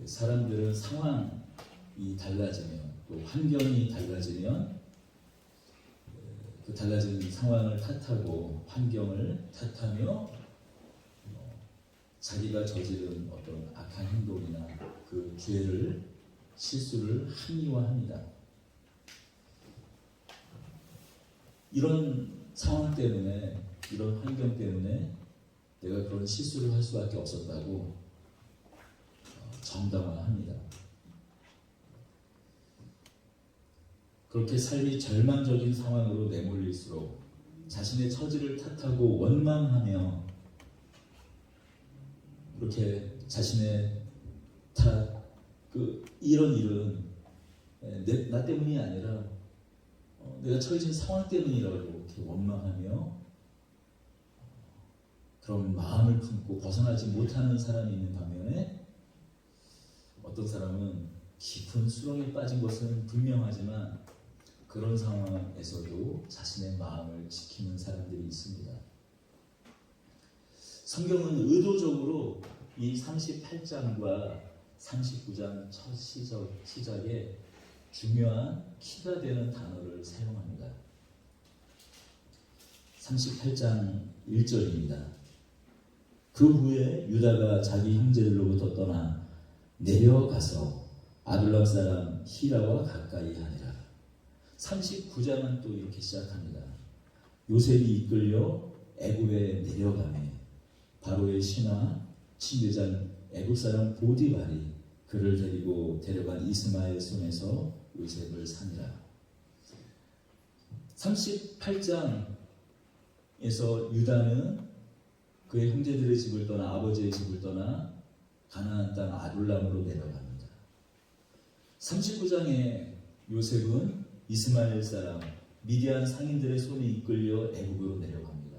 사람들은 상황이 달라지면 또 환경이 달라지면 그 달라진 상황을 탓하고 환경을 탓하며 자기가 저지른 어떤 악한 행동이나 그 죄를 실수를 합리화합니다. 이런 상황 때문에 이런 환경 때문에 내가 그런 실수를 할 수밖에 없었다고 정당화합니다. 그렇게 삶이 절망적인 상황으로 내몰릴수록 자신의 처지를 탓하고 원망하며 그렇게 자신의 이런 일은 나 때문이 아니라 내가 처해진 상황 때문이라고 이렇게 원망하며 그런 마음을 품고 벗어나지 못하는 사람이 있는 반면에 어떤 사람은 깊은 수렁에 빠진 것은 분명하지만 그런 상황에서도 자신의 마음을 지키는 사람들이 있습니다. 성경은 의도적으로 이 38장과 39장 첫 시작에 중요한 키가 되는 단어를 사용합니다. 38장 1절입니다. 그 후에 유다가 자기 형제들로부터 떠나 내려가서 아둘람 사람 히라와 가까이 하니라. 39장은 또 이렇게 시작합니다. 요셉이 이끌려 애굽에 내려가매 바로의 신하 친대장 애굽 사람 보디발이 그를 데리고 데려간 이스마엘 손에서 요셉을 사니라. 38장에서 유다는 그의 형제들의 집을 떠나 아버지의 집을 떠나 가나안 땅 아둘람으로 내려갑니다. 39장에 요셉은 이스마엘 사람 미디안 상인들의 손에 이끌려 애굽으로 내려갑니다.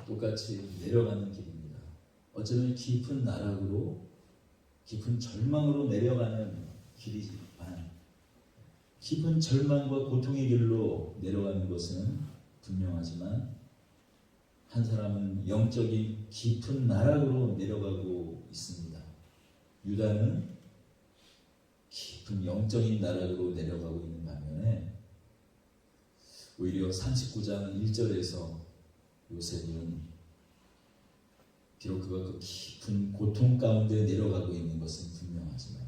똑같이 내려가는 길입니다. 어쩌면 깊은 나락으로 깊은 절망으로 내려가는 길이지만 깊은 절망과 고통의 길로 내려가는 것은 분명하지만 한 사람은 영적인 깊은 나락으로 내려가고 있습니다. 유다는 깊은 영적인 나락으로 내려가고 있는 반면에 오히려 39장 1절에서 요셉은 비록 그가 그 깊은 고통 가운데 내려가고 있는 것은 분명하지만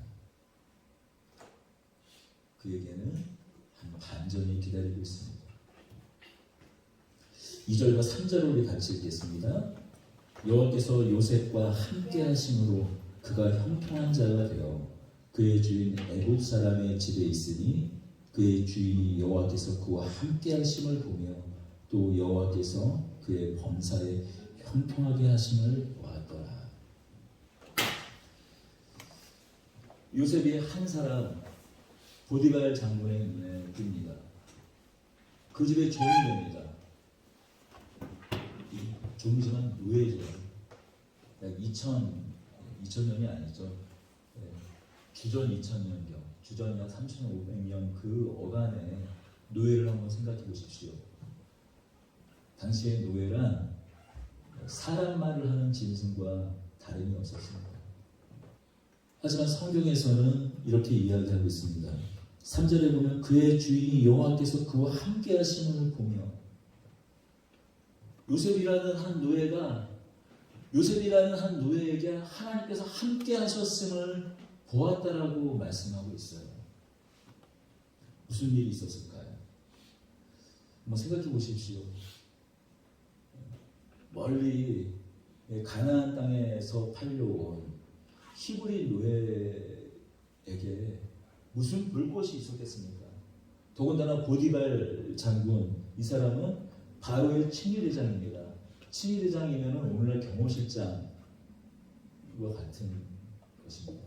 그에게는 한 반전이 기다리고 있습니다. 2절과 3절을 우리 같이 읽겠습니다. 여호와께서 요셉과 함께 하심으로 그가 형통한 자가 되어 그의 주인 애굽 사람의 집에 있으니 그의 주인이 여호와께서 그와 함께 하심을 보며 또 여호와께서 그의 범사에 형통하게 하심을 보았더라. 요셉이 한 사람 보디발 장군의 눈에 띕니다. 그 집의 종이 됩니다. 종이지만 노예죠. 2000년이 아니죠. 주전 2000년경, 주전 약 3500년 그 어간에 노예를 한번 생각해 보십시오. 당시의 노예란 사람 말을 하는 짐승과 다름이 없었습니다. 하지만 성경에서는 이렇게 이야기하고 있습니다. 3절에 보면 그의 주인이 여호와께서 그와 함께 하심을 보며 요셉이라는 한 노예에게 하나님께서 함께 하셨음을 보았다라고 말씀하고 있어요. 무슨 일이 있었을까요? 한번 생각해 보십시오. 멀리 가나안 땅에서 팔려온 히브리 노예에게 무슨 볼 것이 있었겠습니까? 더군다나 보디발 장군, 이 사람은 바로의 친위대장입니다. 친위대장이면 오늘날 경호실장과 같은 것입니다.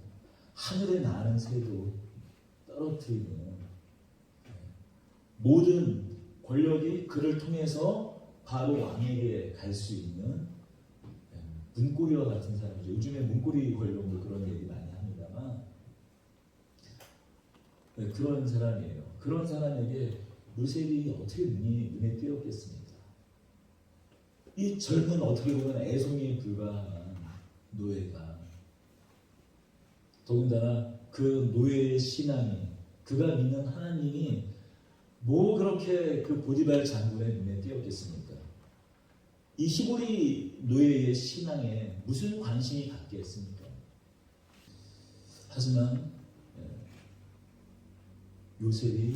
하늘에 나는 새도 떨어뜨리는 모든 권력이 그를 통해서 바로 왕에게 갈 수 있는 문고리와 같은 사람이죠. 요즘에 문고리 권력도 그런 얘기 많이 합니다만 그런 사람이에요. 그런 사람에게 요셉이 어떻게 눈에 띄었겠습니까? 이 젊은 어떻게 보면 애송이에 불과한 노예가 더군다나 그 노예의 신앙이, 그가 믿는 하나님이 뭐 그렇게 그 보디발 장군의 눈에 띄었겠습니까? 이 히브리 노예의 신앙에 무슨 관심이 갔겠습니까? 하지만 요셉의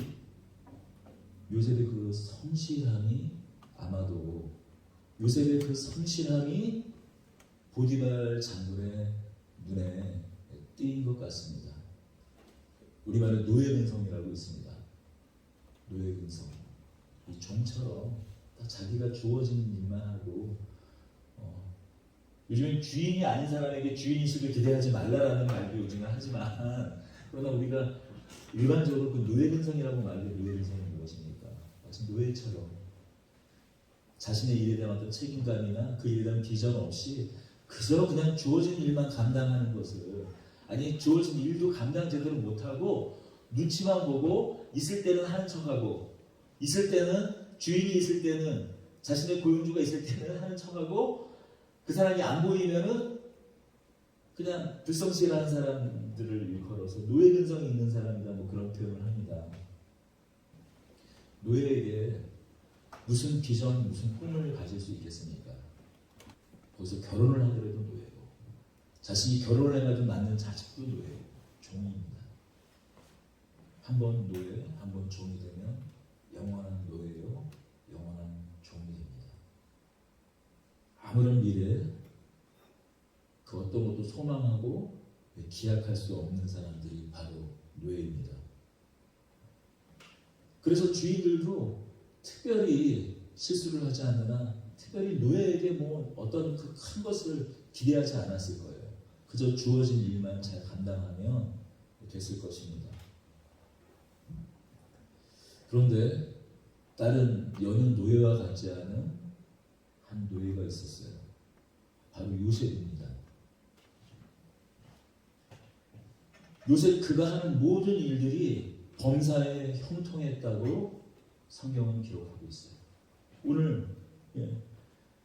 그 성실함이, 아마도 요셉의 그 성실함이 보디발 장군의 눈에 띄인 것 같습니다. 우리말에 노예근성이라고 있습니다. 노예근성. 이 종처럼 다 자기가 주어진 일만 하고, 요즘엔 주인이 아닌 사람에게 주인의식을 기대하지 말라라는 말도 요즘은 하지만, 그러나 우리가 일반적으로 그 노예근성이라고 말하는 노예근성이 무엇입니까? 마치 노예처럼 자신의 일에 대한 어떤 책임감이나 그 일에 대한 비전 없이 그저 그냥 주어진 일만 감당하는 것을, 아니 주어진 일도 감당 제대로 못하고 눈치만 보고, 있을 때는 하는 척하고, 있을 때는 주인이 있을 때는, 자신의 고용주가 있을 때는 하는 척하고, 그 사람이 안 보이면은 그냥 불성실한 사람들을 일컬어서 노예근성이 있는 사람이다, 뭐 그런 표현을 합니다. 노예에게 무슨 비전, 무슨 꿈을 가질 수 있겠습니까? 거기서 결혼을 하더라도 노예고, 자신이 결혼을 해가지고 낳는 자식도 노예고, 종입니다. 한번 노예, 한번 종이 되면 영원한 노예요, 영원한 종이 됩니다. 아무런 미래, 그 어떤 것도 소망하고 기약할 수 없는 사람들이 바로 노예입니다. 그래서 주인들도 특별히 실수를 하지 않으나, 특별히 노예에게 뭐 어떤 그 큰 것을 기대하지 않았을 거예요. 그저 주어진 일만 잘 감당하면 됐을 것입니다. 그런데 다른 여느 노예와 같지 않은 한 노예가 있었어요. 바로 요셉입니다. 요셉, 그가 하는 모든 일들이 범사에 형통했다고 성경은 기록하고 있어요. 오늘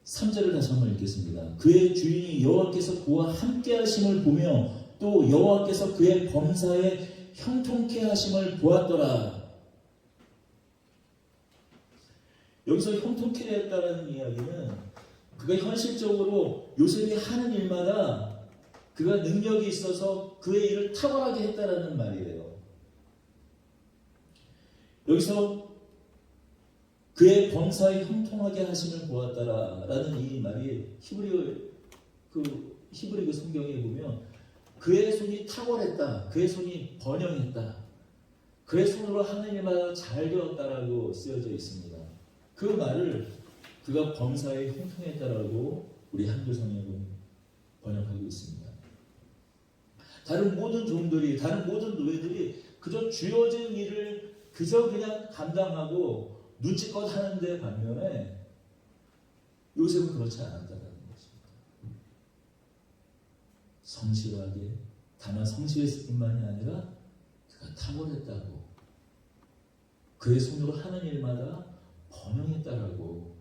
3절을 다시 한번 읽겠습니다. 그의 주인이 여호와께서 그와 함께 하심을 보며 또 여호와께서 그의 범사에 형통케 하심을 보았더라. 여기서 형통케 했다는 이야기는, 그가 현실적으로 요셉이 하는 일마다 그가 능력이 있어서 그의 일을 탁월하게 했다라는 말이에요. 여기서 그의 범사에 형통하게 하심을 보았다라는 이 말이 히브리 그 성경에 보면 그의 손이 탁월했다, 그의 손이 번영했다, 그의 손으로 하는 일마다 잘 되었다라고 쓰여져 있습니다. 그 말을 그가 범사에 형통했다라고 우리 한글 성경은 번역하고 있습니다. 다른 모든 종들이, 다른 모든 노예들이 그저 주어진 일을 그저 그냥 감당하고 눈치껏 하는데 반면에 요셉은 그렇지 않았다는 것입니다. 성실하게, 다만 성실했을 뿐만이 아니라 그가 탁월했다고, 그의 손으로 하는 일마다 번영했다라고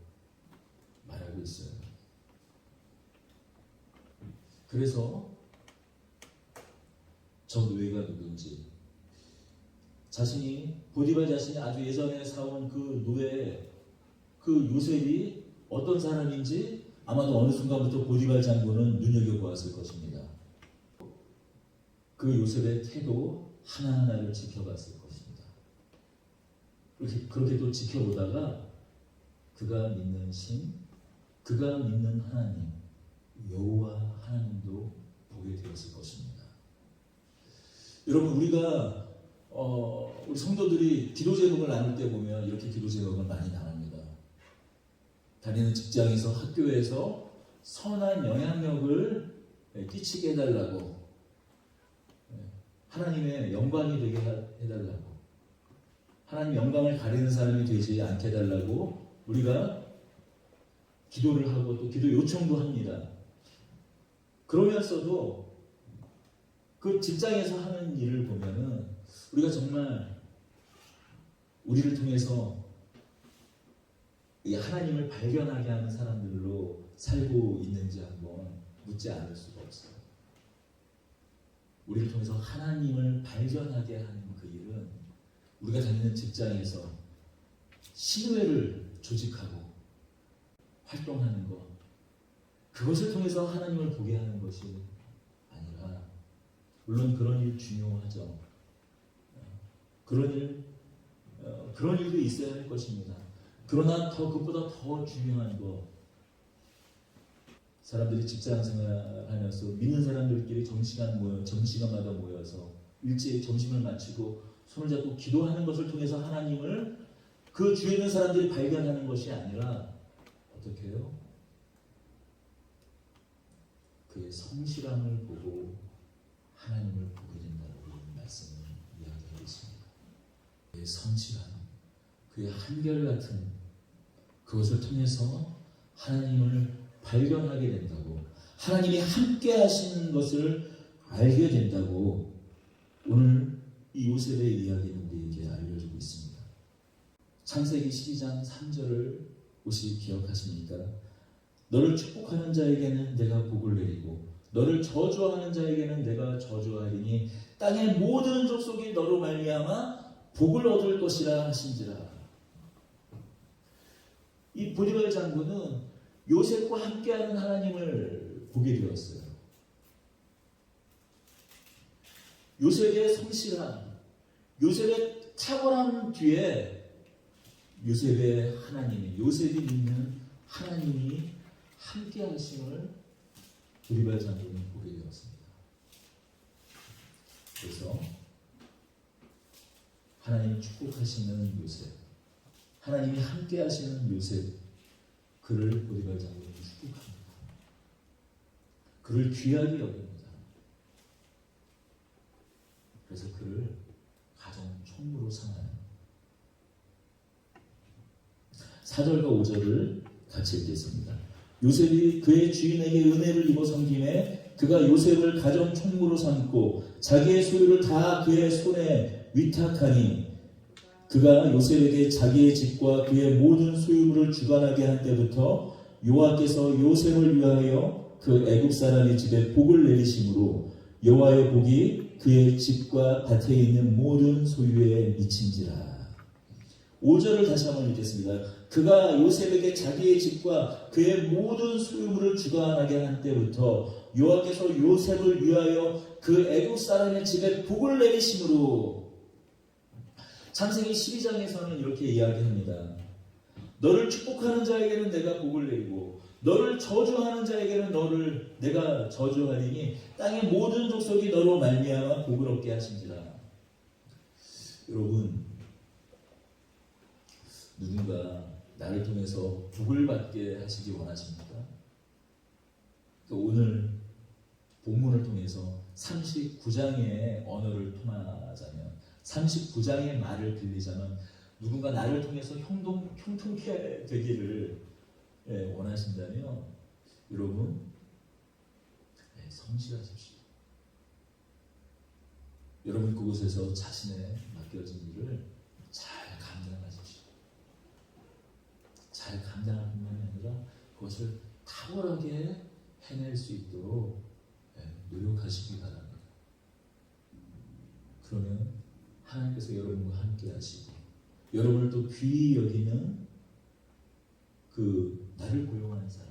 말하고 있어요. 그래서 저 노예가 누군지, 보디발 자신이 아주 예전에 사온 그 노예, 그 요셉이 어떤 사람인지 아마도 어느 순간부터 보디발 장군은 눈여겨보았을 것입니다. 그 요셉의 태도 하나하나를 지켜봤을 것입니다. 그렇게 또 지켜보다가 그가 믿는 신, 그가 믿는 하나님, 여호와 하나님도 보게 되었을 것입니다. 여러분, 우리가 우리 성도들이 기도 제목을 나눌 때 보면 이렇게 기도 제목을 많이 나눕니다. 다니는 직장에서, 학교에서 선한 영향력을 끼치게 해달라고, 하나님의 영광이 되게 해달라고, 하나님 영광을 가리는 사람이 되지 않게 해달라고 우리가 기도를 하고 또 기도 요청도 합니다. 그러면서도 그 직장에서 하는 일을 보면은 우리가 정말 우리를 통해서 이 하나님을 발견하게 하는 사람들로 살고 있는지 한번 묻지 않을 수가 없어요. 우리를 통해서 하나님을 발견하게 하는 그 일은 우리가 다니는 직장에서 신회를 조직하고 활동하는 것, 그것을 통해서 하나님을 보게 하는 것이 아니라, 물론 그런 일 중요하죠. 그런 일도 있어야 할 것입니다. 그러나 그것보다 더 중요한 것, 사람들이 직장 생활하면서 믿는 사람들끼리 점심시간마다 모여서 일제히 점심을 마치고 손을 잡고 기도하는 것을 통해서 하나님을 그 주위에 있는 사람들이 발견하는 것이 아니라 어떻게 해요? 그의 성실함을 보고 하나님을 보게 된다고 말씀을 이야기하고 있습니다. 그의 성실함, 그의 한결같은 그것을 통해서 하나님을 발견하게 된다고, 하나님이 함께 하시는 것을 알게 된다고 오늘 이 요셉의 이야기는 우리에게 알려주고 있습니다. 창세기 12장 3절을 혹시 기억하십니까? 너를 축복하는 자에게는 내가 복을 내리고 너를 저주하는 자에게는 내가 저주하리니 땅의 모든 족속이 너로 말미암아 복을 얻을 것이라 하신지라. 이 보디발 장군은 요셉과 함께하는 하나님을 보게 되었어요. 요셉의 성실함, 요셉의 탁월함 뒤에 요셉의 하나님이, 요셉이 믿는 하나님이 함께 하심을 보디발 장군이 보게 되었습니다. 그래서 하나님이 축복하시는 요셉, 하나님이 함께 하시는 요셉, 그를 보디발 장군이 축복합니다. 그를 귀하게 여깁니다. 그래서 그를 가정 총무로 삼아요. 4절과 5절을 같이 읽겠습니다. 요셉이 그의 주인에게 은혜를 입어 섬김에 그가 요셉을 가정 총무로 삼고 자기의 소유를 다 그의 손에 위탁하니 그가 요셉에게 자기의 집과 그의 모든 소유물을 주관하게 한 때부터 여호와께서 요셉을 위하여 그 애굽 사람의 집에 복을 내리심으로 여호와의 복이 그의 집과 밭에 있는 모든 소유에 미친지라. 5절을 다시 한번 읽겠습니다. 그가 요셉에게 자기의 집과 그의 모든 소유물을 주관하게 한 때부터 여호와께서 요셉을 위하여 그 애굽 사람의 집에 복을 내리심으로. 창세기 12장에서는 이렇게 이야기합니다. 너를 축복하는 자에게는 내가 복을 내리고 너를 저주하는 자에게는 너를 내가 저주하리니 땅의 모든 족속이 너로 말미암아 복을 얻게 하신지라. 여러분, 누군가 나를 통해서 복을 받게 하시기 원하십니까? 오늘 본문을 통해서 39장의 언어를 통하자면, 39장의 말을 빌리자면, 누군가 나를 통해서 형통케 되기를 원하신다면 여러분, 성실하십시오. 여러분 그곳에서 자신의 맡겨진 일을 잘 감당하십시오. 잘 감당할 뿐만이 아니라 그것을 탁월하게 해낼 수 있도록 노력하시기 바랍니다. 그러면 하나님께서 여러분과 함께 하시고 여러분을 또 귀히 여기는 그 나를 고용하는 사람,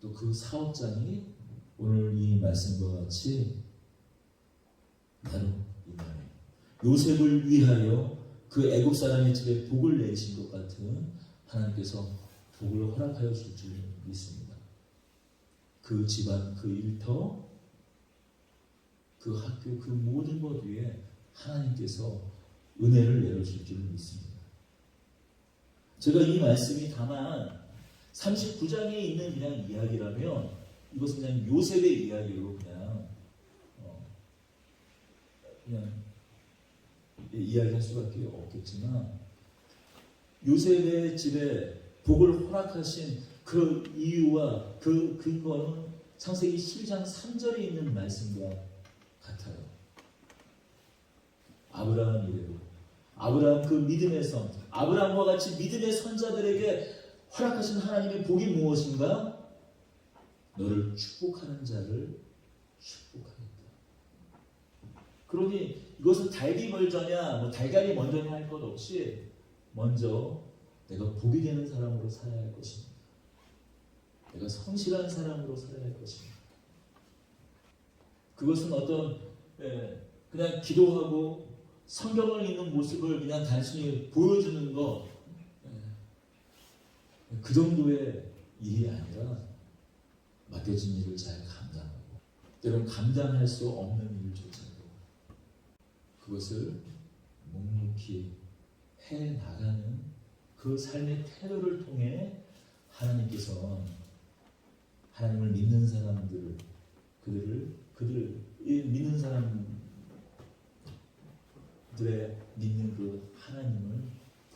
또 그 사업장이 오늘 이 말씀과 같이 바로 이 말이에요. 요셉을 위하여 그 애굽 사람의 집에 복을 내신 것 같은 하나님께서 복을 허락하여 줄 줄 믿습니다. 그 집안, 그 일터, 그 학교, 그 모든 것 위에 하나님께서 은혜를 내려줄 줄 믿습니다. 제가 이 말씀이 다만 39장에 있는 그냥 이야기라면 이것은 그냥 요셉의 이야기로 그냥 이야기할 수밖에 없겠지만, 요셉의 집에 복을 허락하신 그 이유와 그 근거는 창세기 12장 3절에 있는 말씀과 같아요. 아브라함 이래로, 아브라함 그 믿음의 선, 아브라함과 같이 믿음의 선자들에게 허락하신 하나님의 복이 무엇인가? 너를 축복하는 자를 축복하겠다. 그러니 이것은 닭이 먼저냐, 뭐 달걀이 먼저냐 할 것 없이 먼저 내가 복이 되는 사람으로 살아야 할 것입니다. 내가 성실한 사람으로 살아야 할 것입니다. 그것은 어떤 그냥 기도하고 성경을 읽는 모습을 그냥 단순히 보여주는 것, 그 정도의 일이 아니라 맡겨진 일을 잘 감당하고 때론 감당할 수 없는 일조차도 그것을 묵묵히 해나가는 그 삶의 태도를 통해 하나님께서 하나님을 믿는 사람들을 그들을 믿는 사람들의 믿는 그 하나님을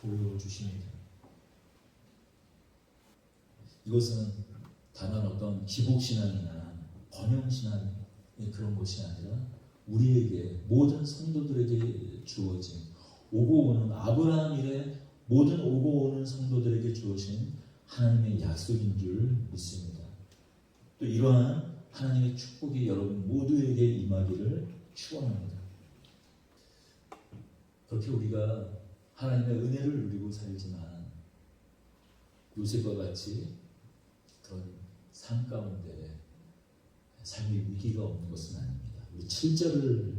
보여주십니다. 이것은 다만 어떤 기복신앙이나 번영신앙의 그런 것이 아니라 우리에게 모든 성도들에게 주어진 오고 오는 아브라함 이래 모든 오고 오는 성도들에게 주어진 하나님의 약속인 줄 믿습니다. 또 이러한 하나님의 축복이 여러분 모두에게 임하기를 축원합니다. 그렇게 우리가 하나님의 은혜를 누리고 살지만 요셉과 같이 그런 삶 가운데 삶의 위기가 없는 것은 아닙니다. 우리 7절을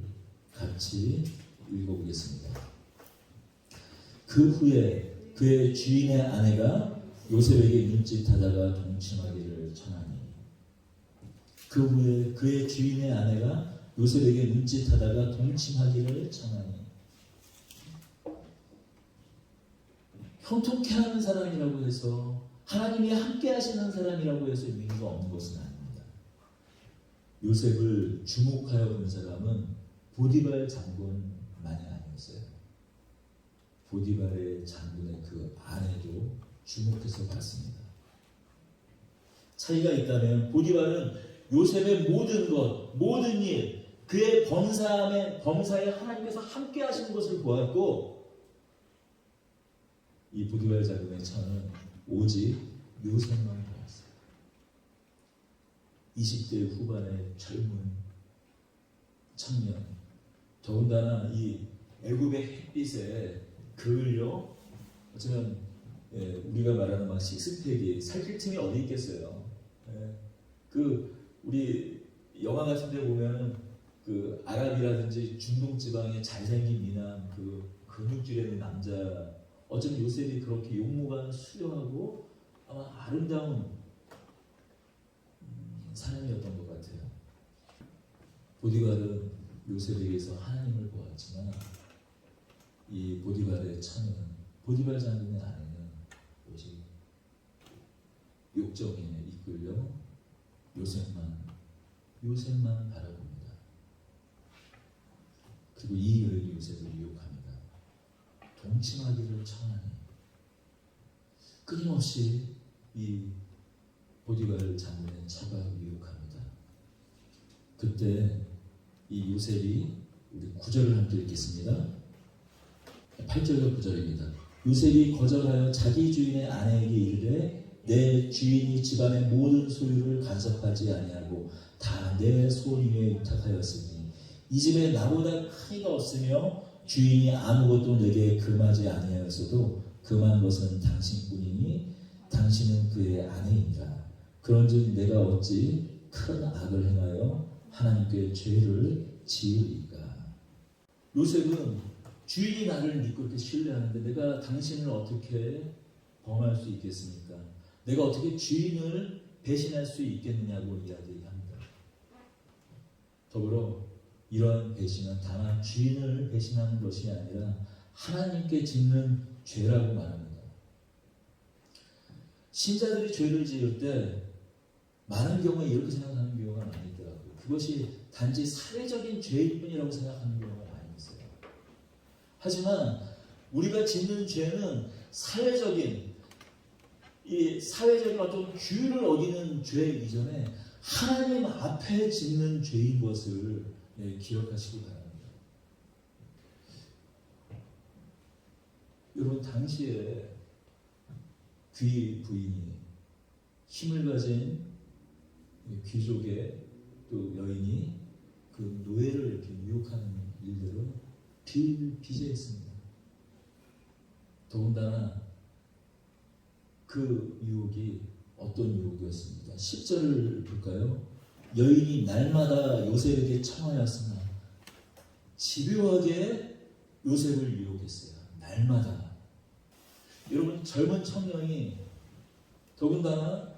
같이 읽어보겠습니다. 그 후에 그의 주인의 아내가 요셉에게 눈짓하다가 동침하기를 청하니 그 후에 그의 주인의 아내가 요셉에게 눈짓하다가 동침하기를 청하니 형통케 하는 사람이라고 해서 하나님이 함께 하시는 사람이라고 해서 위기가 없는 것은 아닙니다. 요셉을 주목하여 본 사람은 보디발 장군만이 아니었어요. 보디발의 장군의 그 아내도 주목해서 봤습니다. 차이가 있다면 보디발은 요셉의 모든 것, 모든 일, 그의 범사에 하나님께서 함께 하시는 것을 보았고 이 보디발 장군의 처는 오직 요셉만 보았어요. 20대 후반의 젊은 청년, 더군다나 이 애굽의 햇빛에 그을려 어쩌면 우리가 말하는 막 식스팩이 살찔 틈이 어디 있겠어요. 그 우리 영화 같은 데 보면은 그 아랍이라든지 중동 지방의 잘생긴 미남 그 근육질 있는 남자 어쩌면 요셉이 그렇게 용모가 수려하고 아마 아름다운 사람이었던 것 같아요. 보디발은 요셉에게서 하나님을 보았지만 이 보디발의 처는 보디발 장군의 아내는 오직 욕정에 이끌려 요셉만 바라봅니다. 그리고 이 여인이 요셉을 유혹합니다. 동침하기를 청하니 끊임없이 이 보디발 장군의 처가 유혹합니다. 그때 이 요셉이 우리 9절을 함께 읽겠습니다. 8절과 9절입니다. 요셉이 거절하여 자기 주인의 아내에게 이르되 내 주인이 집안의 모든 소유를 간섭하지 아니하고 다 내 손 위에 위탁하였으니 이 집에 나보다 큰 이가 없으며 주인이 아무것도 내게 금하지 아니하였어도 금한 것은 당신뿐이니 당신은 그의 아내이니라. 그런즉 내가 어찌 큰 악을 행하여 하나님께 죄를 지으리까. 요셉은 주인이 나를 믿고 이렇게 신뢰하는데 내가 당신을 어떻게 범할 수 있겠습니까? 내가 어떻게 주인을 배신할 수 있겠느냐고 이야기합니다. 더불어 이러한 배신은 다만 주인을 배신하는 것이 아니라 하나님께 짓는 죄라고 말합니다. 신자들이 죄를 지을 때 많은 경우에 이렇게 생각하는 경우가 많이 있더라고요. 그것이 단지 사회적인 죄일 뿐이라고 생각하는 경우가 많이 있어요. 하지만 우리가 짓는 죄는 사회적인 어떤 규율을 어기는 죄 이전에 하나님 앞에 짓는 죄인 것을 기억하시기 바랍니다. 여러분 당시에 귀 부인이 힘을 가진 귀족의 또 여인이 그 노예를 이렇게 유혹하는 일들을 비일비재했습니다. 더군다나 그 유혹이 어떤 유혹이었습니까? 10절을 볼까요? 여인이 날마다 요셉에게 청하였으나 집요하게 요셉을 유혹했어요. 날마다. 여러분, 젊은 청년이 더군다나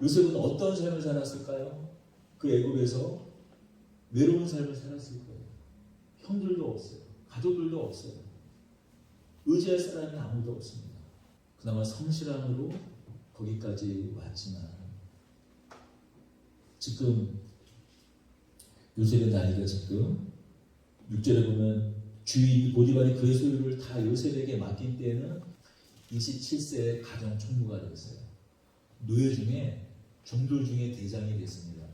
요셉은 어떤 삶을 살았을까요? 그 애굽에서 외로운 삶을 살았을 거예요. 형들도 없어요. 가족들도 없어요. 의지할 사람이 아무도 없습니다. 그나마 성실함으로 거기까지 왔지만 지금 요셉의 나이가 지금 6절에 보면 주인 보디발이 그의 소유를 다 요셉에게 맡긴 때에는 27세의 가정 총무가 되었어요. 노예 중에 종들 중에 대장이 됐습니다.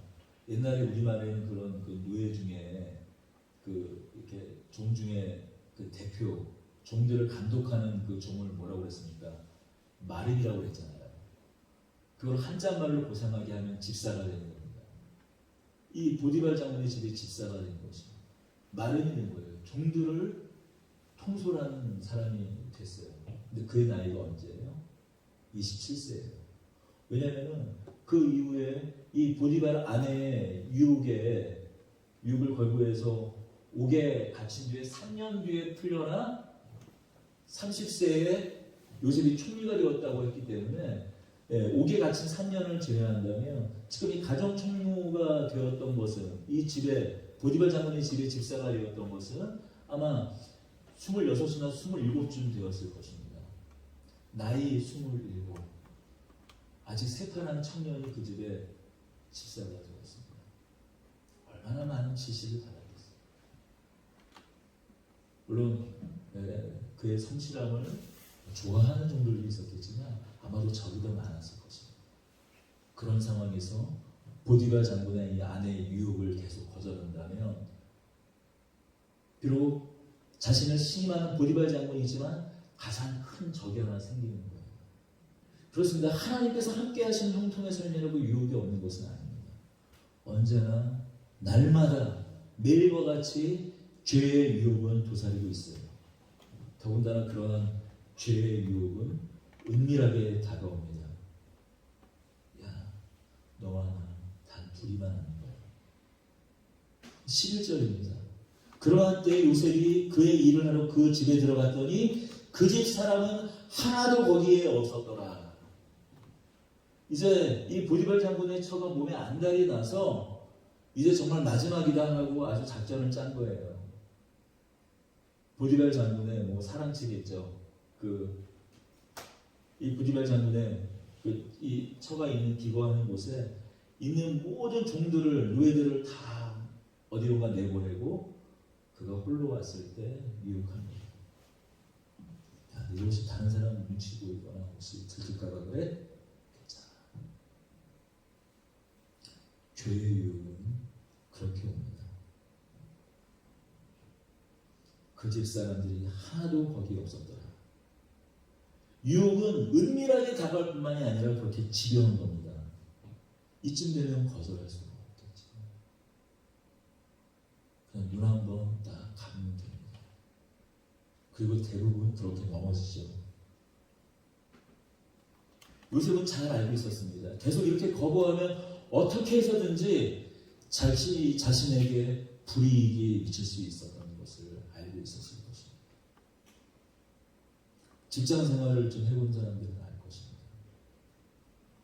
옛날에 우리말에는 그런 그 노예 중에 그 이렇게 종 중에 그 대표 종들을 감독하는 그 종을 뭐라고 그랬습니까? 마름이라고 했잖아요. 그걸 한자말로 고상하게 하면 집사가 되는 겁니다. 이 보디발 장군의 집에 집사가 된 것입니다. 마름이 된 거예요. 종들을 통솔하는 사람이 됐어요. 근데 그의 나이가 언제예요? 27세예요. 왜냐하면 그 이후에 이 보디발 아내의 유혹을 걸고 해서 옥에 갇힌 뒤에 3년 뒤에 풀려나 30세에 요셉이 총리가 되었다고 했기 때문에 옥에 갇힌 3년을 제외한다면 지금 이 가정 총무가 되었던 것은 이 집에 보디발 장군의 집에 집사가 되었던 것은 아마 26이나 27쯤 되었을 것입니다. 나이 27. 아직 새파란 청년이 그 집에 집사가 되었습니다. 얼마나 많은 지식을 받았겠어요. 물론 그의 성실함을 좋아하는 종들도 있었겠지만 아마도 저보다 많았을 것입니다. 그런 상황에서 보디발 장군의 이 아내의 유혹을 계속 거절한다면 비록 자신을 신임하는 보디발 장군이지만 가장 큰 적이 하나 생기는 거예요. 그렇습니다. 하나님께서 함께 하시는 형통의 삶이라고 유혹이 없는 것은 아닙니다. 언제나 날마다 매일과 같이 죄의 유혹은 도사리고 있어요. 더군다나 그러한 죄의 유혹은 은밀하게 다가옵니다. 야, 너와 나 단 둘이만 아는 거야. 11절입니다. 그러한 때 요셉이 그의 일을 하러 그 집에 들어갔더니 그 집 사람은 하나도 거기에 없었더라. 이제 이 보디발 장군의 처가 몸에 안달이 나서 이제 정말 마지막이다 하고 아주 작전을 짠 거예요. 보디발 장군의 뭐 사랑치겠죠. 이 보디발 장군의 이 처가 있는 기거하는 곳에 있는 모든 종들을 노예들을 다 어디론가 내보내고 그가 홀로 왔을 때 유혹합니다. 야, 너 혹시 다른 사람 눈치 보이거나 혹시 들킬까봐 그래? 괜찮아. 죄의 유혹은 그렇게 옵니다. 그 집 사람들이 하나도 거기 없었더라. 유혹은 은밀하게 다가올 뿐만이 아니라 그렇게 집요한 겁니다. 이쯤 되면 거절할 수가 없겠죠. 그냥 눈 한 번 딱 감으면 됩니다. 그리고 대부분 그렇게 넘어지죠. 요셉은 잘 알고 있었습니다. 계속 이렇게 거부하면 어떻게 해서든지 자신에게 불이익이 미칠 수 있었던 것을 알고 있었을 것입니다. 직장 생활을 좀 해본 사람들은 알 것입니다.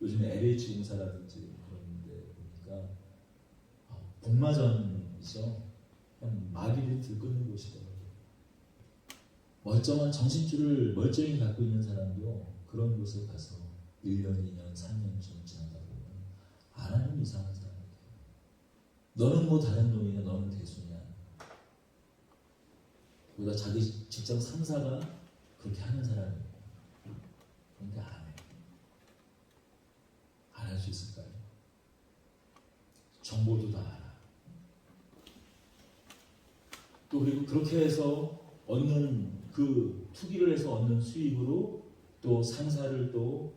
요즘에 LH 공사라든지 그런 데 보니까 복마전이죠. 그냥 마비를 들끓는 곳이더라고요. 멀쩡한 정신줄을 멀쩡히 갖고 있는 사람도 그런 곳에 가서 1년, 2년, 3년 좀 지나다 보면 안 하는 이상한 사람이 돼요. 너는 뭐 다른 놈이냐, 너는 대수냐. 그보다 자기 직장 상사가 그렇게 하는 사람이에요. 그런데 안 해. 안 할 수 있을까요? 정보도 다 알아. 또 그리고 그렇게 해서 얻는 그 투기를 해서 얻는 수익으로 또 상사를 또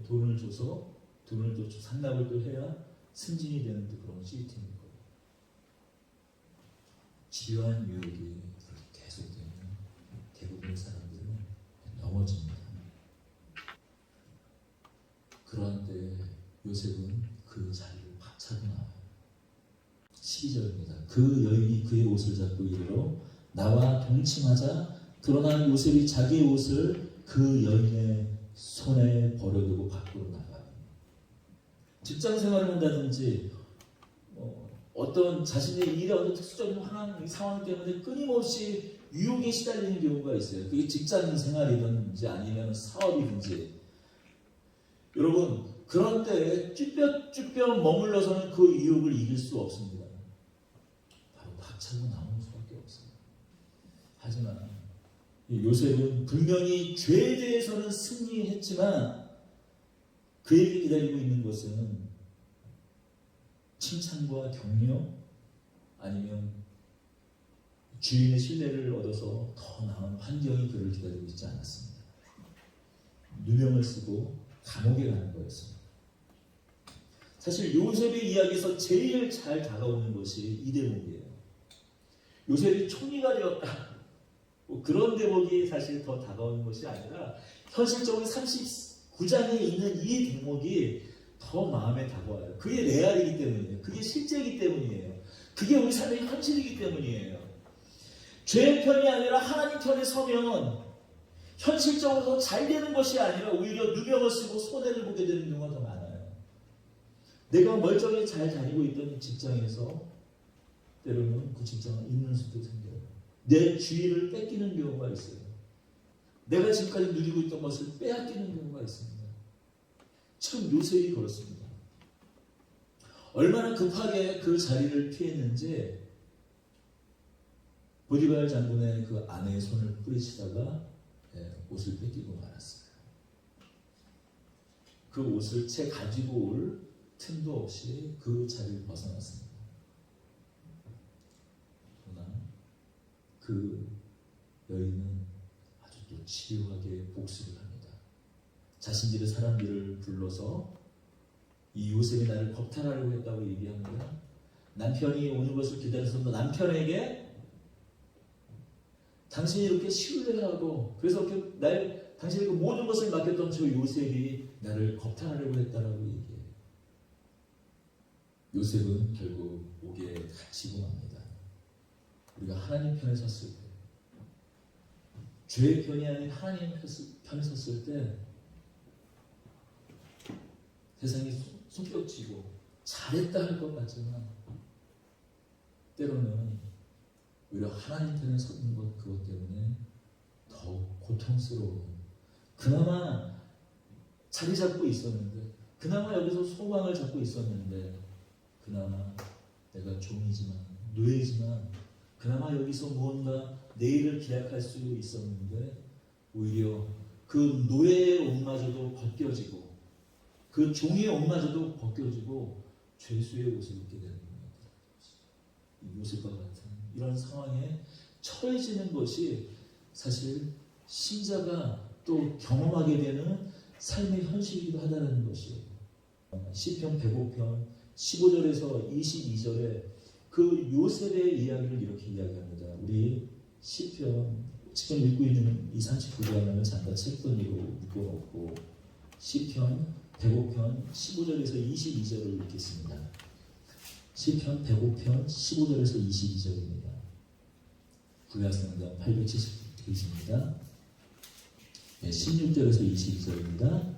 돈을 줘서 돈을 또 상납을 또 해야 승진이 되는 그런 시스템인 거예요. 집요한 유혹이 그렇게 계속되면 대부분의 사람들은 넘어집니다. 그런데 요셉은 그 자리를 박차고 나와요. 12절입니다. 그 여인이 그의 옷을 잡고 이르러 나와 동침하자. 그러나 요셉이 자기의 옷을 그 여인의 손에 버려두고 밖으로 나가요. 직장 생활을 한다든지 어떤 자신의 일에 어떤 특수적인 상황 때문에 끊임없이 유혹에 시달리는 경우가 있어요. 그게 직장 생활이든지 아니면 사업이든지. 여러분, 그런 때에 쭈뼛쭈뼛 머물러서는 그 유혹을 이길 수 없습니다. 바로 박차고 나오는 수밖에 없어요. 하지만 요셉은 분명히 죄에 대해서는 승리했지만 그에게 기다리고 있는 것은 칭찬과 격려 아니면 주인의 신뢰를 얻어서 더 나은 환경이 그를 기다리고 있지 않았습니다. 누명을 쓰고 감옥에 가는 거였습니다. 사실 요셉의 이야기에서 제일 잘 다가오는 것이 이 대목이에요. 요셉이 총리가 되었다. 그런 대목이 사실 더 다가오는 것이 아니라 현실적으로 39장에 있는 이 대목이 더 마음에 다가와요. 그게 레알이기 때문이에요. 그게 실제이기 때문이에요. 그게 우리 삶의 현실이기 때문이에요. 죄의 편이 아니라 하나님 편에 서면 현실적으로 더 잘 되는 것이 아니라 오히려 누명을 쓰고 손해를 보게 되는 경우가 더 많아요. 내가 멀쩡히 잘 다니고 있던 직장에서 때로는 그 직장을 잃는 수도 생겨요. 내 주의를 뺏기는 경우가 있어요. 내가 지금까지 누리고 있던 것을 빼앗기는 경우가 있습니다. 참 요셉이 그렇습니다. 얼마나 급하게 그 자리를 피했는지 보디발 장군의 그 아내의 손을 뿌리치다가 옷을 뺏기고 말았어요. 그 옷을 채 가지고 올 틈도 없이 그 자리를 벗어났습니다. 그러나 그 여인은 아주 또 치유하게 복수를 합니다. 자신들의 사람들을 불러서 이 요셉이 나를 겁탈하려고 했다고 얘기합니다. 남편이 오는 것을 기다려서 남편에게 당신이 이렇게 신뢰하고 그래서 당신이 그 모든 것을 맡겼던 저 요셉이 나를 겁탈하려고 했다라고 얘기해요. 요셉은 결국 옥에 갇히고 맙니다. 우리가 하나님 편에 섰을 때, 죄의 편이 아닌 하나님 편에 섰을 때 세상이 손뼉치고 잘했다 할 것 같지만 때로는 오히려 하나님 편에 서는 그것 때문에 더 고통스러운, 그나마 자리 잡고 있었는데, 그나마 여기서 소망을 잡고 있었는데, 그나마 내가 종이지만 노예지만 그나마 여기서 무언가 내일을 기약할 수 있었는데 오히려 그 노예의 옷마저도 벗겨지고 그 종이의 옷마저도 벗겨지고 죄수의 옷을 입게 되는 겁니다. 요셉과 같은 이런 상황에 처해지는 것이 사실 신자가 또 경험하게 되는 삶의 현실이기도 하다는 것이에요. 시편 105편 15절에서 22절에 그 요셉의 이야기를 이렇게 이야기합니다. 우리 시편 지금 읽고 있는 이 39장을 잠깐 책don이로 묶어놓고 시편 105편 15절에서 22절을 읽겠습니다. 시편 105편 15절에서 22절입니다. 구약성경 870페이지입니다. 16절에서 22절입니다.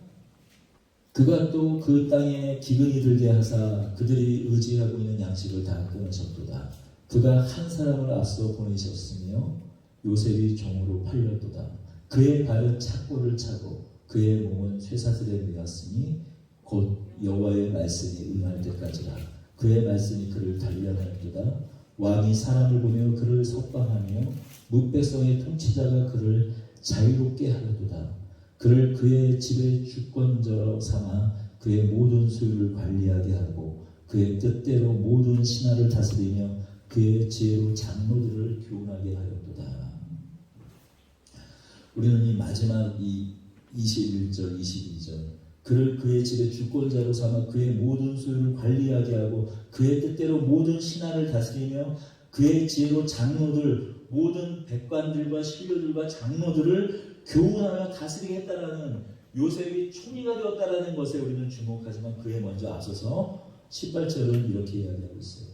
그가 또 그 땅에 기근이 들게 하사 그들이 의지하고 있는 양식을 다 끊으셨도다. 그가 한 사람을 앞서 보내셨으며 요셉이 종으로 팔렸도다. 그의 발은 착고를 차고 그의 몸은 쇠사슬에 매었으니 곧 여호와의 말씀이 응할 때까지라. 그의 말씀이 그를 단련하였도다. 왕이 사람을 보며 그를 석방하며 뭇백성의 통치자가 그를 자유롭게 하였도다. 그를 그의 집의 주권자로 삼아 그의 모든 소유를 관리하게 하고 그의 뜻대로 모든 신하를 다스리며 그의 지혜로 장로들을 교훈하게 하였도다. 우리는 이 마지막 이 21절, 22절 그를 그의 집의 주권자로 삼아 그의 모든 소유를 관리하게 하고 그의 뜻대로 모든 신하를 다스리며 그의 지혜로 장로들 모든 백관들과 신료들과 장로들을 교훈하며 다스리게 했다라는 요셉이 총리가 되었다라는 것에 우리는 주목하지만 그에 먼저 앞서서 18절은 이렇게 이야기하고 있어요.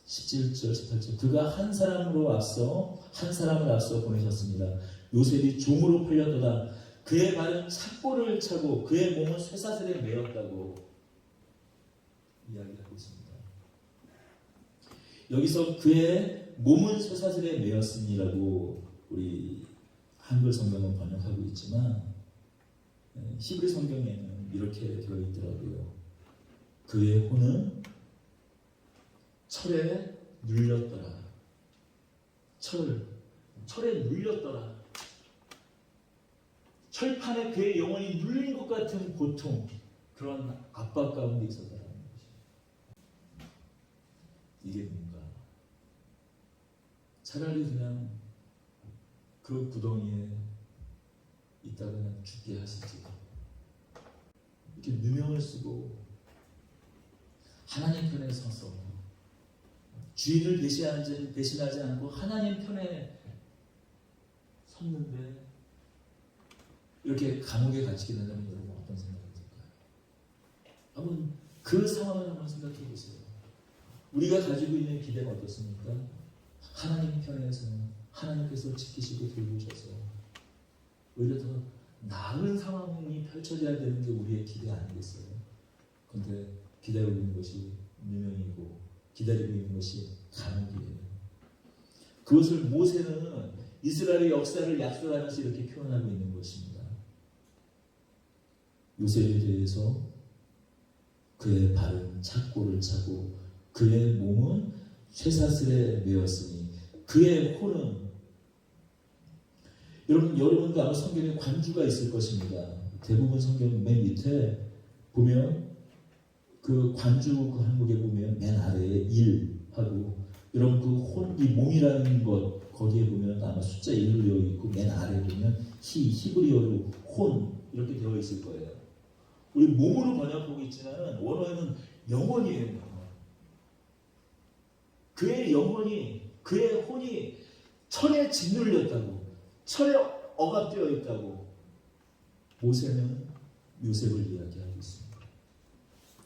17절, 18절 그가 한 사람을 앞서 보내셨습니다. 요셉이 종으로 팔렸도다. 그의 발은 착고를 차고 그의 몸은 쇠사슬에 매였다고 이야기하고 있습니다. 여기서 그의 몸은 쇠사슬에 매였으니라고 우리 한글 성경은 번역하고 있지만 히브리 성경에는 이렇게 되어 있더라고요. 그의 혼은 철에 눌렸더라. 철에 눌렸더라. 철판에 그의 영혼이 눌린 것 같은 고통, 그런 압박 가운데 있었다는 것이. 이게 뭔가? 차라리 그냥 그 구덩이에 있다가 그냥 죽게 하시지. 이렇게 누명을 쓰고 하나님 편에 서서 주인을 배신하지 않고 하나님 편에 섰는데 이렇게 감옥에 갇히게 된다면 여러분 어떤 생각이 들까요? 한번 그 상황을 한번 생각해 보세요. 우리가 가지고 있는 기대가 어떻습니까? 하나님 편에서는 하나님께서 지키시고 돌보셔서 오히려 더 나은 상황이 펼쳐져야 되는 게 우리의 기대 아니겠어요? 그런데 기다리고 있는 것이 누명이고 기다리고 있는 것이 감옥이에요. 그것을 모세는 이스라엘의 역사를 약속하면서 이렇게 표현하고 있는 것입니다. 요셉에 대해서 그의 발은 착고를 차고 그의 몸은 쇠사슬에 매었으니 그의 혼은 여러분도 아마 성경에 관주가 있을 것입니다. 대부분 성경 맨 밑에 보면 그 관주 그 항목에 보면 맨 아래에 1하고 여러분 그 혼, 이 몸이라는 것 거기에 보면 아마 숫자 1로 되어 있고 맨 아래에 보면 히브리어로 혼 이렇게 되어 있을 거예요. 우리 몸으로 번역하고 있지만 원어에는 영혼이에요. 영혼. 그의 영혼이 그의 혼이 철에 짓눌렸다고 철에 억압되어 있다고 모세는 요셉을 이야기하고 있습니다.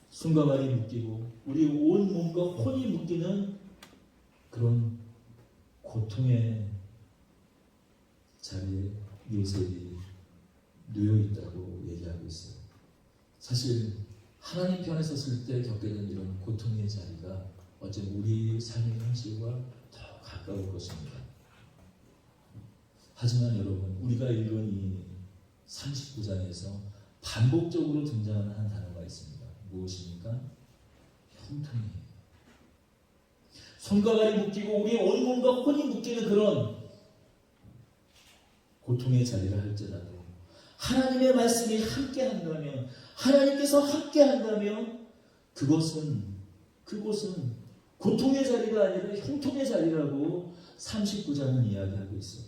숨과 발이 묶이고 우리 온 몸과 혼이 묶이는 그런 고통의 자리에 요셉이 놓여 있다고 얘기하고 있어요. 사실 하나님 편에 섰을 때 겪게 된 이런 고통의 자리가 어째 우리 삶의 현실과 더 가까울 것입니다. 하지만 여러분 우리가 읽은 이 39장에서 반복적으로 등장하는 한 단어가 있습니다. 무엇입니까? 형통이에요. 손과 발이 묶이고 우리 온몸과 혼이 묶이는 그런 고통의 자리를 할지라도 하나님의 말씀이 함께한다면 하나님께서 함께한다면 그곳은 고통의 자리가 아니라 형통의 자리라고 39장은 이야기하고 있어요.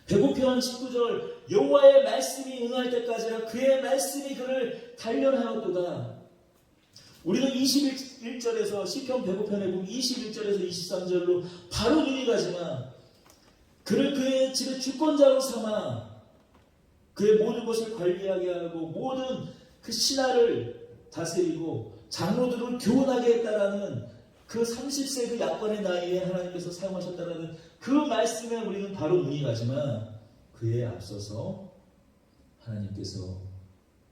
배고편 19절 여호와의 말씀이 응할 때까지라 그의 말씀이 그를 단련하였도다. 우리는 21절에서 시편 105편에 보면 21절에서 23절로 바로 눈이 가지만 그를 그의 집의 주권자로 삼아 그의 모든 것을 관리하게 하고 모든 그 신하를 다스리고 장로들을 교훈하게 했다라는 그 30세 그 약관의 나이에 하나님께서 사용하셨다라는 그 말씀에 우리는 바로 눈이 가지만 그에 앞서서 하나님께서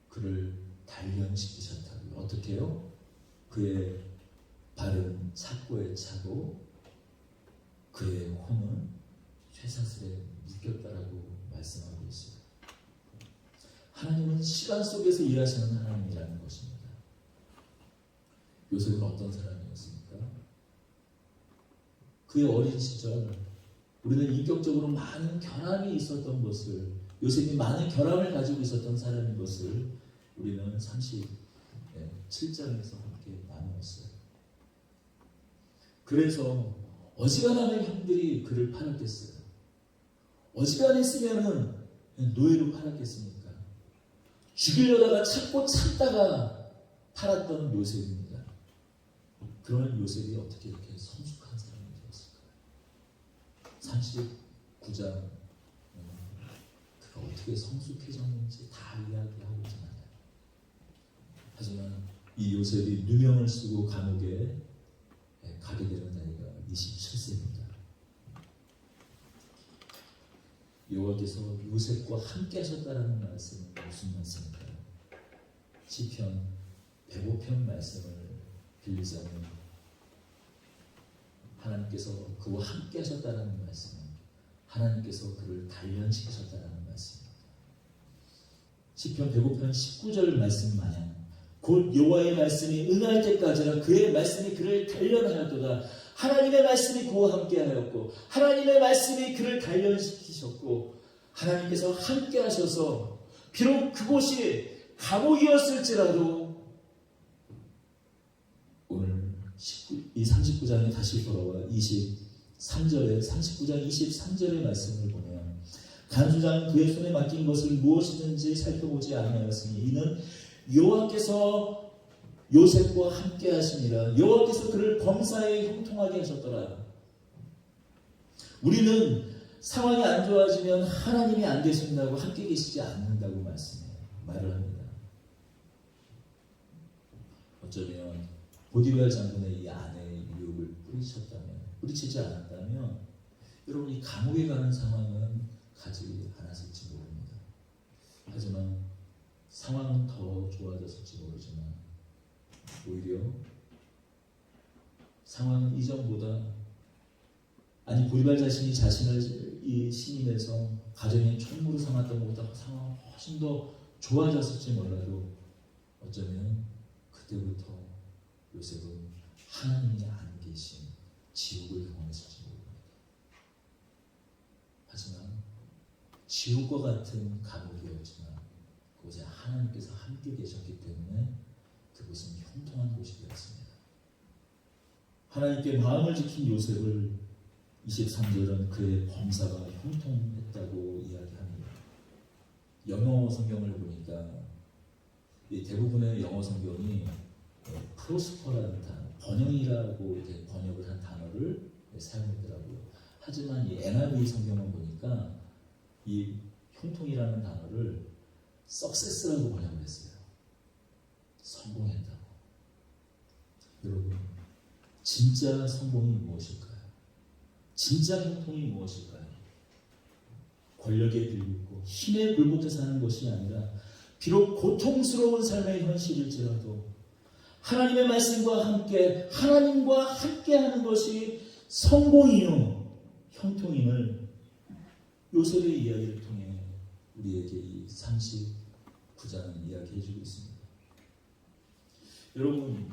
그를 단련시키셨다고요. 어떻게 해요? 그의 발은 착고에 차고 그의 혼은 쇠사슬에 묶였다라고 말씀하고 있어요. 하나님은 시간 속에서 일하시는 하나님이라는 것입니다. 요셉은 어떤 사람이었습니까? 그의 어린 시절 우리는 인격적으로 많은 결함이 있었던 것을 요셉이 많은 결함을 가지고 있었던 사람인 것을 우리는 37장에서 함께 나누었어요. 그래서 어지간하면 형들이 그를 팔았겠어요. 어지간했으면은 노예로 팔았겠습니까? 죽이려다가 참고 참다가 팔았던 요셉입니다. 그러는 요셉이 어떻게 이렇게 성숙한 사람이 되었을까? 39장 그가 어떻게 성숙해졌는지 다 이야기하고 있잖아요. 하지만 이 요셉이 누명을 쓰고 감옥에 가게 되는 나이가 27세입니다. 여호와께서 요셉과 함께 하셨다라는 말씀은 무슨 말씀일까요? 시편 105편 말씀을 빌리자면 하나님께서 그와 함께 하셨다라는 말씀은 하나님께서 그를 단련시키셨다라는 말씀입니다. 시편 105편 19절 말씀 마냥 곧 여호와의 말씀이 응할 때까지나 그의 말씀이 그를 단련하였도다. 하나님의 말씀이 그와 함께하였고 하나님의 말씀이 그를 단련시키셨고 하나님께서 함께하셔서 비록 그곳이 감옥이었을지라도 오늘 이 39장에 다시 돌아와 23절에 39장 23절의 말씀을 보면 간수장 그의 손에 맡긴 것을 무엇이든지 살펴보지 아니하였으니 이는 여호와께서 요셉과 함께 하시니라. 여호와께서 그를 범사에 형통하게 하셨더라. 우리는 상황이 안 좋아지면 하나님이 안 계신다고 함께 계시지 않는다고 말을 합니다. 어쩌면 보디발 장군의 이 아내의 유혹을 뿌리치지 않았다면 여러분 이 감옥에 가는 상황은 가지 않았을지 모릅니다. 하지만 상황은 더 좋아졌을지 모르지만 오히려 상황은 이전보다 보디발 자신이 자신을 이 신임해서 가정의 총무로 삼았던 것보다 상황은 훨씬 더 좋아졌을지 몰라도 어쩌면 그때부터 요셉은 하나님이 안 계신 지옥을 경험했을지 모릅니다. 하지만 지옥과 같은 감옥이었지만 그곳에 하나님께서 함께 계셨기 때문에 그곳은 형통한 곳이 되었습니다. 하나님께 마음을 지킨 요셉을 23절은 그의 범사가 형통했다고 이야기합니다. 영어 성경을 보니까 대부분의 영어 성경이 프로스퍼라는 단어, 번영이라고 이렇게 번역을 한 단어를 사용했더라고요. 하지만 이 NIV 성경을 보니까 이 형통이라는 단어를 success라고 번역을 했어요. 성공했다고. 여러분, 진짜 성공이 무엇일까요? 진짜 형통이 무엇일까요? 권력에 빌붙고 힘에 굴복해 사는 것이 아니라 비록 고통스러운 삶의 현실일지라도 하나님의 말씀과 함께 하나님과 함께하는 것이 성공이요 형통임을 요셉의 이야기를 통해 우리에게 이 39장은 이야기해주고 있습니다. 여러분,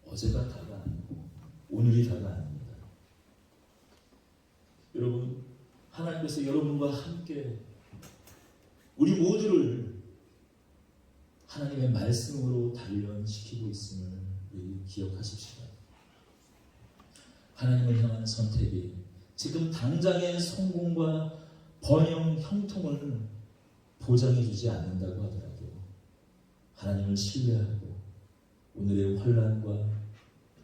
어제가 다가 아니고 오늘이 다가 아닙니다. 여러분, 하나님께서 여러분과 함께 우리 모두를 하나님의 말씀으로 단련시키고 있음을 우리 기억하십시오. 하나님을 향한 선택이 지금 당장의 성공과 번영, 형통을 보장해주지 않는다고 하더라도 하나님을 신뢰하고 오늘의 환난과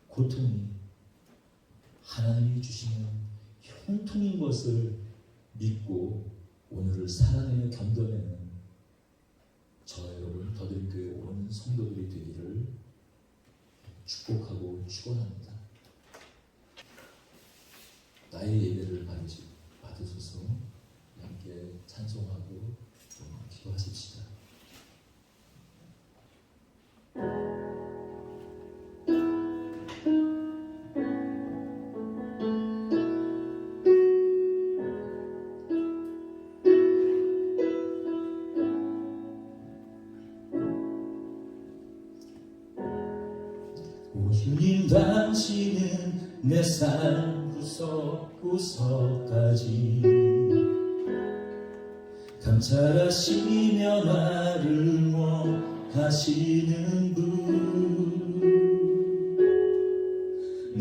고통이 하나님이 주시는 형통인 것을 믿고 오늘을 살아내며 견뎌내는 저 여러분 더들교회 온 성도들이 되기를 축복하고 축원합니다. 나의 예배를 받으소서. 함께 찬송하고 기도하십시다. 주님 당신은 내 삶 구석구석까지 감찰하시며 나를 원하시는 분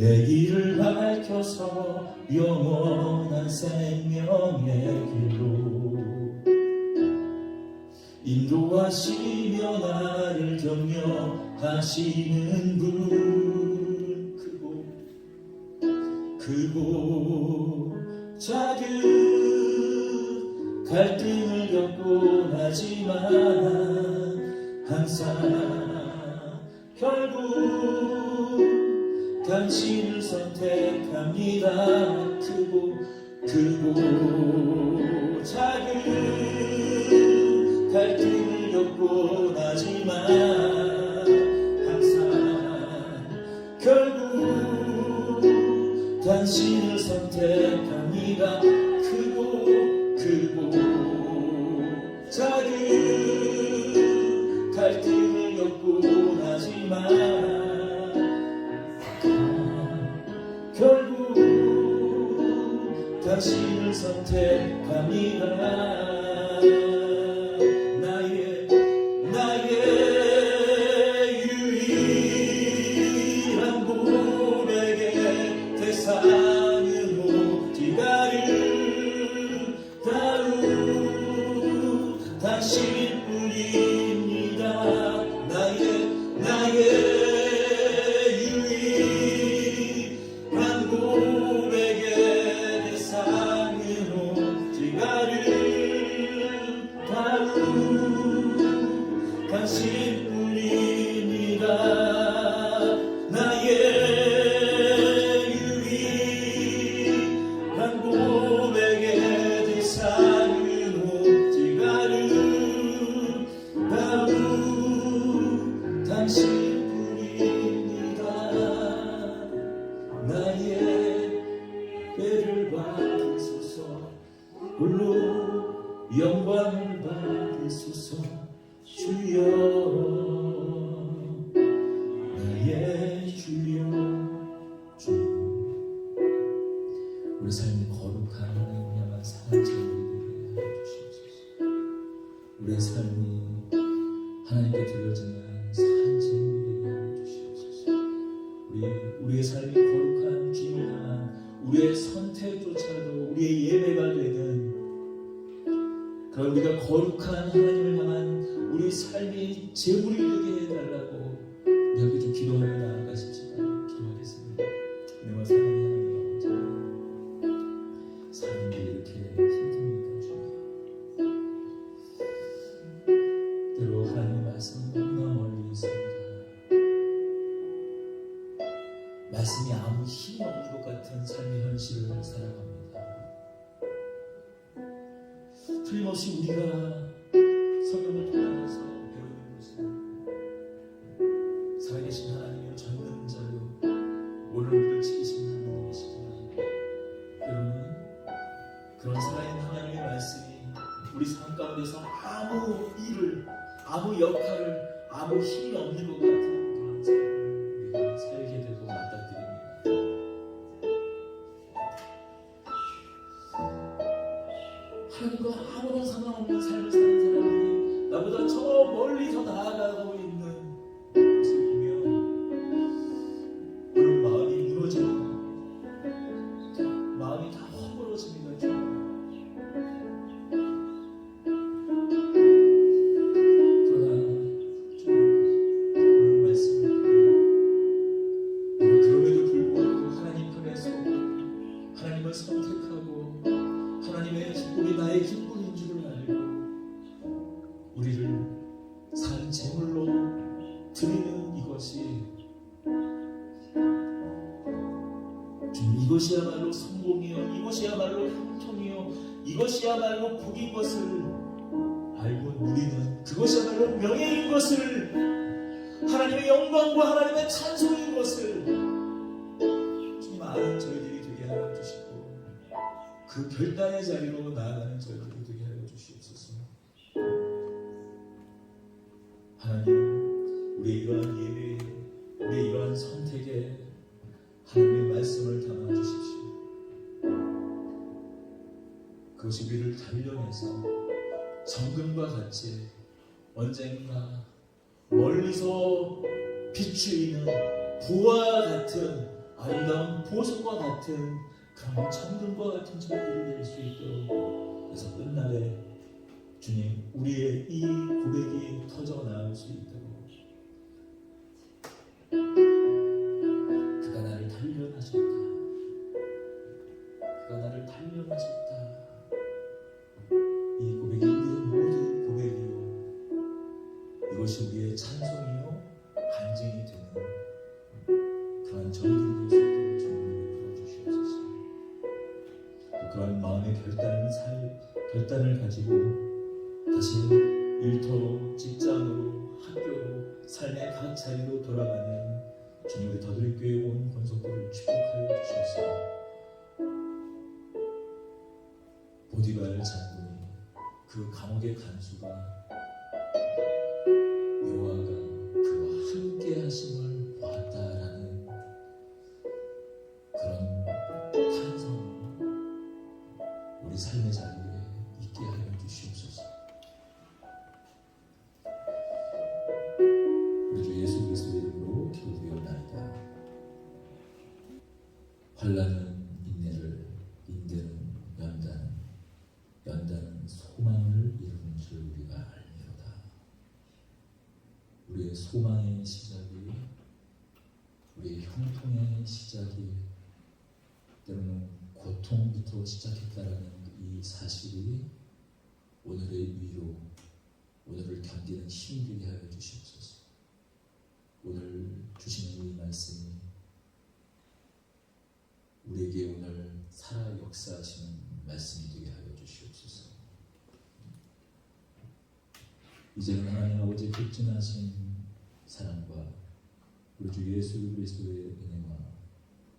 내 길을 밝혀서 영원한 생명의 길로 인도하시며 나를 격려하시는 분 그곳 갈등을 겪고 하지만 항상 결국 당신을 선택합니다. 크고 작은 갈등을 겪고 하지만 항상 결국 당신을 선택합니다. 크고 작은 갈등을 겪고 하지만 결국 당신을 선택합니다. 나의 유일한 고백의 대상은 오직 당신뿐입니다. 나의 유일한 고백의 대상은 오직 당신뿐입니다. 나의 유일한 고백의 대상은 당신뿐입니다. 나의 배를 받으소서. 홀로 영광을 받으소서. 주여 나의 주여. 우리 삶이 거룩한 하나님을 향한 사랑을 우리에게 주시옵소서. 우리의 삶이 하나님께 드려지는 산재물이 주시옵소서. 우리의 삶이 거룩한 주님을 향한 우리의 선택조차도 우리의 예배가 되는 그런 우리가 거룩한 하나님을 향한 우리 삶이 제물이 되게 해달라고 여기 좀 기도하며 나아가십시다. 기도하겠습니다. 내가 사랑하는 하나님 아버지, 삶이 이렇게 힘듭니다. 주님, 때로 하나님의 말씀은 너무나 멀리 있습니다. 말씀이 아무 힘이 없는 것 같은 삶의 현실을 살아갑니다. 틀림없이 우리가 성경을 통해서 배우는 것은 살아계신 하나님의 전능자요 오늘 우리를 지키시는 하나님이시지만 때로는 그런 살아있는 하나님의 말씀이 우리 삶 가운데서 아무 일을, 아무 역할을, 아무 힘이 없는 것 같은 그런 삶을 우리가 살게 되고 맞닥뜨립니다. 하나님과 아무런 상관없는 삶을 사는 사람들이 나보다 저 멀리 더 나아가고 있는 것을 보며 오늘 마음이 무너집니다. 마음이 다 허물어집니다. 그러나 오늘 말씀을 우리가 그럼에도 불구하고 하나님 편에 서고 하나님을 선택하고 하나님의 기쁨이 나의 기쁨인 줄을 알고 우리를 산 제물로 드리는 이것이 주님, 이것이야말로 성공이요, 이것이야말로 형통이요, 이것이야말로 복인 것을 알고 우리는 그것이야말로 명예인 것을, 하나님의 영광과 하나님의 찬송인 것을 주님 아는 저희들이 되게 하여 주시고 그 결단의 자리로 나아가는 저희들이 되게 하여 주시옵소서. 하나님, 우리의 이러한 예배에, 우리의 이러한 선택에 하나님의 말씀을 담아 주십시오. 그것이 우리를 단련해서 정금과 같이 언젠가 멀리서 비추이는 부와 같은 아름다운 보석과 같은 그런 정금과 같은 저희들이 될 수 있도록, 그래서 끝날에 주님, 우리의 이 고백이 터져 나올 수 있도록 그가 나를 단련하셨다. 그가 나를 단련하셨다. 이 그것이 우리의 찬송이요 간증이 되는 그런 절기를 될 수 있도록 주님을 도와주시옵소서. 또 그런 마음의 결단을 가지고 다시 일터로, 직장으로, 학교로, 삶의 각 자리로 돌아가는 주님, 우리 더들교회 온 권속들을 축복하여 주시옵소서. 보디발 장군이 그 감옥의 간수가 여호와가 그와 함께 하심을 보았다라는 그런 탄성을 우리 삶의 자리에 있게 하여 주시옵소서. 우리 주 예수 그리스도의 이름으로 기도드리옵나이다. 환난은 인내를, 인내는 연단은 소망을 이루는 줄 우리가 알미로다. 우리의 소망의 시작이, 우리의 형통의 시작이 때로는 고통부터 시작했다라는 이 사실이 오늘의 위로, 오늘을 견디는 힘이 되게 하여 주시옵소서. 오늘 주시는 이 말씀이 우리에게 오늘 살아 역사하시는 말씀이 되게 하여 주시옵소서. 이제는 하나님 아버지의 극진하신 사랑과 우리 주 예수 그리스도의 은혜와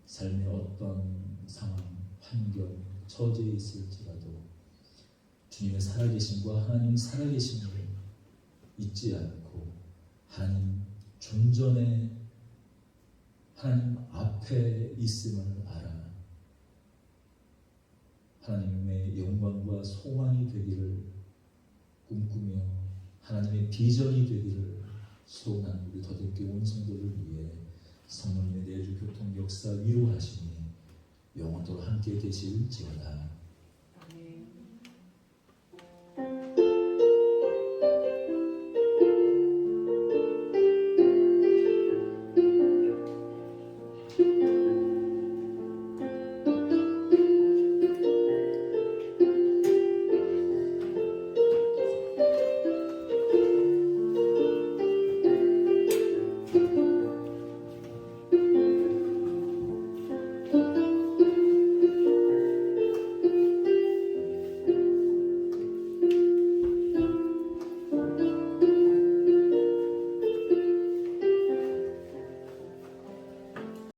삶의 어떤 상황, 환경, 처지에 있을지라도 주님의 살아계심과 하나님이 살아계심을 잊지 않고 하나님 존전에 하나님 앞에 있음을 알아 하나님의 영광과 소망이 되기를 꿈꾸며 하나님의 비전이 되기를 소원하는 우리 더들교회 온 성도를 위해 성령님의 내주 교통 역사 위로하시니 영원토록 함께 계실지어다.